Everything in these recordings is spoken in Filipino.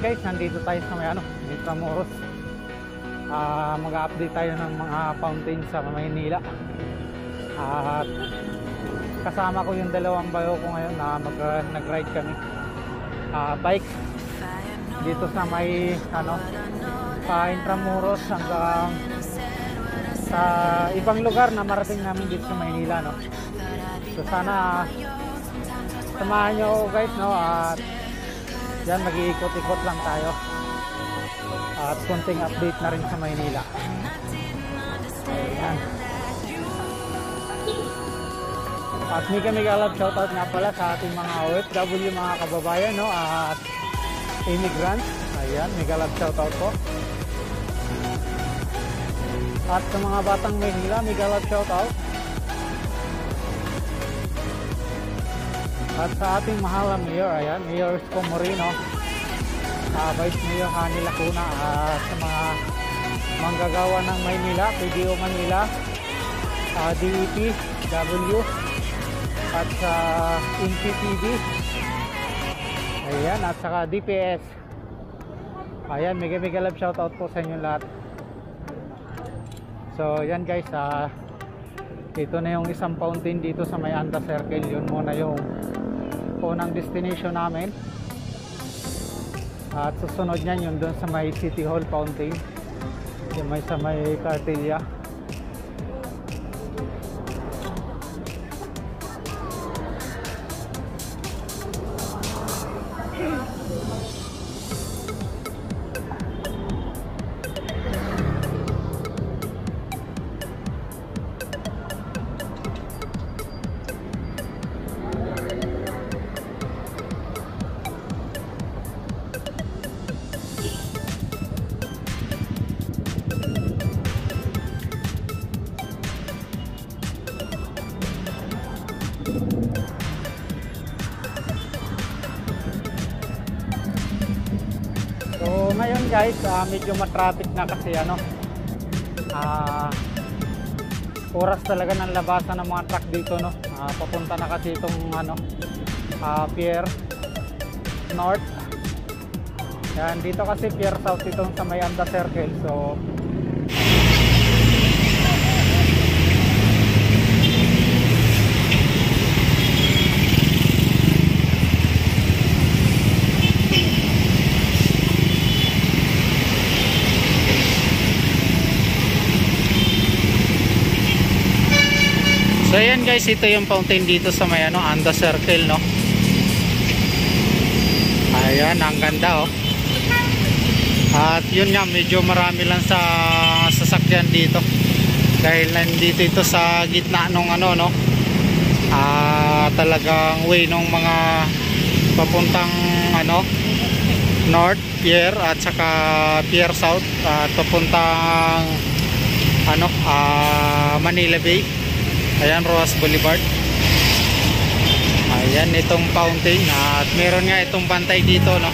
guys, nandito tayo sa may Intramuros. Mag-update tayo ng mga fountain sa Maynila. At kasama ko yung dalawang bayo ko ngayon na nag-ride kami bike dito sa may sa Intramuros hanggang sa ibang lugar na marating namin dito sa Maynila, no? So sana samahan nyo ako guys, no? At yan, mag-iikot-ikot lang tayo at konting update na rin sa Maynila. Ayan. At mega love shoutout nga pala sa ating mga OFW, mga kababayan, no? At immigrants. Ayan, mega love shoutout po. At sa mga batang Maynila, mega love shoutout. At sa ating mahal na mayor, ayan, Mayor Isko Moreno, Vice Mayor Hani Lacuna, at sa mga manggagawa ng Maynila, PDO Manila, DEP, W, at sa NPTV, ayan, at saka DPS. Ayan, mega love shoutout po sa inyo lahat. So yan guys, ito na yung isang fountain dito sa may Anda Circle. Yun muna yung unang destination namin. At susunod niyan yun doon sa may City Hall fountain, yung may sa may Cartilla. So ngayon guys, medyo matraffic na kasi oras talaga ng labasan ng mga truck dito, no? Papunta na kasi itong Pier North. Yan, dito kasi Pier South itong sa may Anda Circle. So So ayan guys, ito yung fountain dito sa may Anda Circle, no? Ayan, ang ganda, oh. At yun nga, medyo marami lang sa sasakyan dito dahil nandito ito sa gitna nung no? Talagang way nung mga papuntang North Pier at saka Pier South at papuntang Manila Bay. Ayan, Roas Boulevard. Ayan, itong fountain. At meron nga itong bantay dito, no?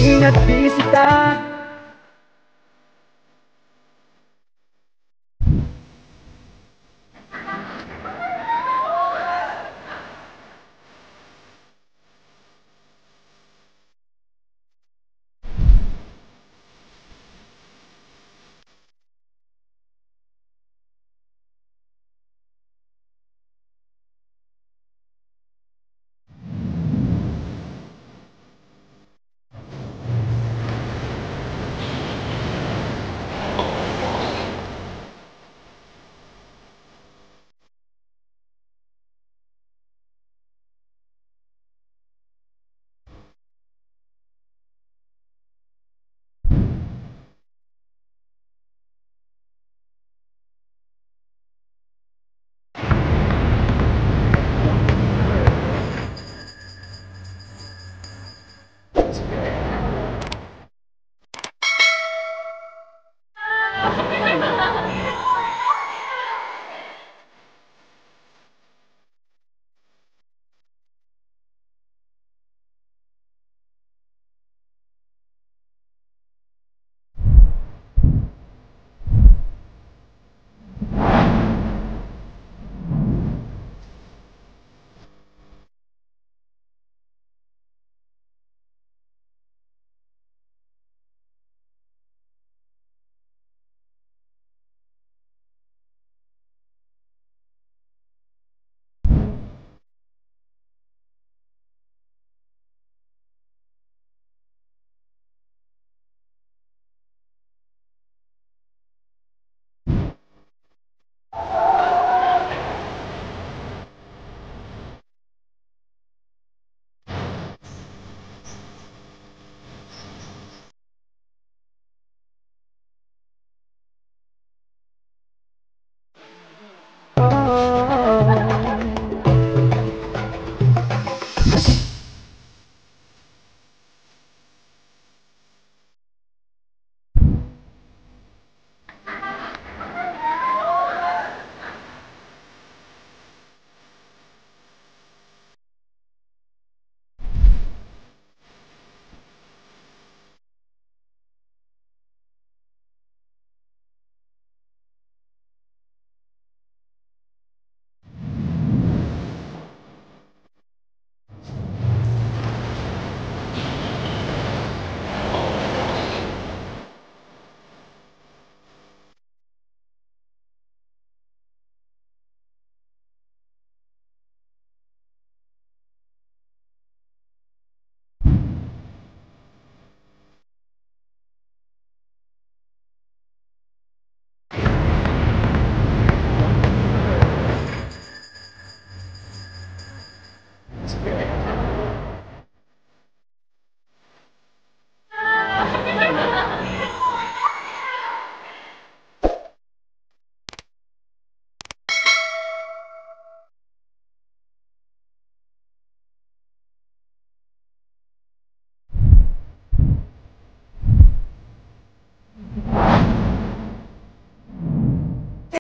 dumating at bisita.